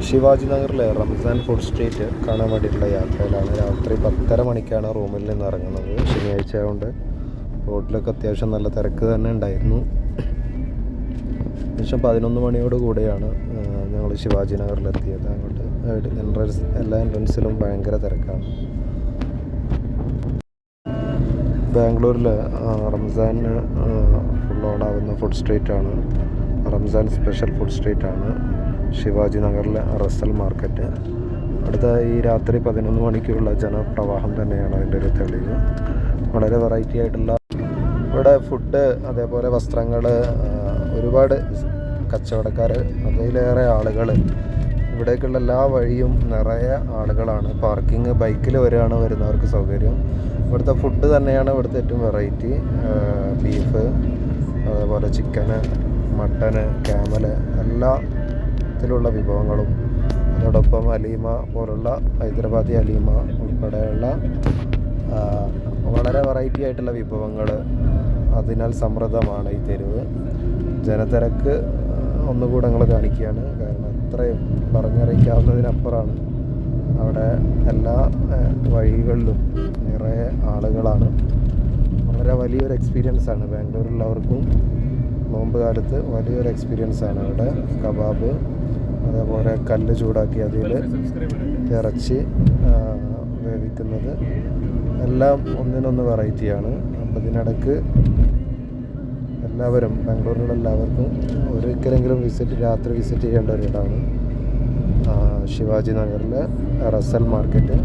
ശിവാജി നഗറിലെ Ramzan food street കാണാൻ വേണ്ടിയിട്ടുള്ള യാത്രയിലാണ്. രാത്രി 10:30 മണിക്കാണ് റൂമിൽ നിന്ന് ഇറങ്ങുന്നത്. ശനിയാഴ്ച ആയതുകൊണ്ട് റോഡിലൊക്കെ അത്യാവശ്യം നല്ല തിരക്ക് തന്നെ ഉണ്ടായിരുന്നു. ഏകദേശം 11 മണിയോട് കൂടെയാണ് ഞങ്ങൾ ശിവാജി നഗറിലെത്തിയത്. അങ്ങോട്ട് എല്ലാ എൻട്രൻസിലും ഭയങ്കര തിരക്കാണ്. ബാംഗ്ലൂരിൽ റംസാന് ഫുൾ ഓണാവുന്ന ഫുഡ് സ്ട്രീറ്റാണ്. റംസാൻ സ്പെഷ്യൽ ഫുഡ് സ്ട്രീറ്റാണ് ശിവാജി നഗറിലെ റസൽ മാർക്കറ്റ്. അടുത്ത ഈ രാത്രി 11 മണിക്കുള്ള ജനപ്രവാഹം തന്നെയാണ് അതിൻ്റെ ഒരു തെളിവ്. വളരെ വെറൈറ്റി ആയിട്ടുള്ള ഇവിടെ ഫുഡ്, അതേപോലെ വസ്ത്രങ്ങൾ, ഒരുപാട് കച്ചവടക്കാർ, അതിലേറെ ആളുകൾ. ഇവിടേക്കുള്ള എല്ലാ വഴിയും നിറയെ ആളുകളാണ്. പാർക്കിംഗ് ബൈക്കിൽ വരുന്നവർക്ക് സൗകര്യം. ഇവിടുത്തെ ഫുഡ് തന്നെയാണ് ഇവിടുത്തെ ഏറ്റവും വെറൈറ്റി. ബീഫ്, അതേപോലെ ചിക്കന്, മട്ടന്, ക്യാമല്, എല്ലാ ത്തിലുള്ള വിഭവങ്ങളും, അതോടൊപ്പം അലീമ പോലുള്ള ഹൈദരാബാദി അലീമ ഉൾപ്പെടെയുള്ള വളരെ വെറൈറ്റി ആയിട്ടുള്ള വിഭവങ്ങൾ. അതിനാൽ സമൃദ്ധമാണ് ഈ തെരുവ്. ജനത്തിരക്ക് ഒന്നുകൂടെ ഞങ്ങൾ കാണിക്കുകയാണ്. കാരണം അത്രയും പറഞ്ഞറിയിക്കാവുന്നതിനപ്പുറമാണ്. അവിടെ എല്ലാ വഴികളിലും നിറയെ ആളുകളാണ്. വളരെ വലിയൊരു എക്സ്പീരിയൻസാണ്. ബാംഗ്ലൂരിലുള്ളവർക്കും നോമ്പ് കാലത്ത് വലിയൊരു എക്സ്പീരിയൻസാണ്. അവിടെ കബാബ്, അതേപോലെ കല്ല് ചൂടാക്കി അതിൽ ഇറച്ചി വേവിക്കുന്നത്, എല്ലാം ഒന്നിനൊന്ന് വെറൈറ്റിയാണ്. അപ്പം ഇതിനിടയ്ക്ക് എല്ലാവരും, ബാംഗ്ലൂരിലുള്ള എല്ലാവർക്കും ഒരിക്കലെങ്കിലും രാത്രി വിസിറ്റ് ചെയ്യേണ്ട ഒരിടമാണ് ശിവാജി നഗറിലെ റസൽ മാർക്കറ്റ്.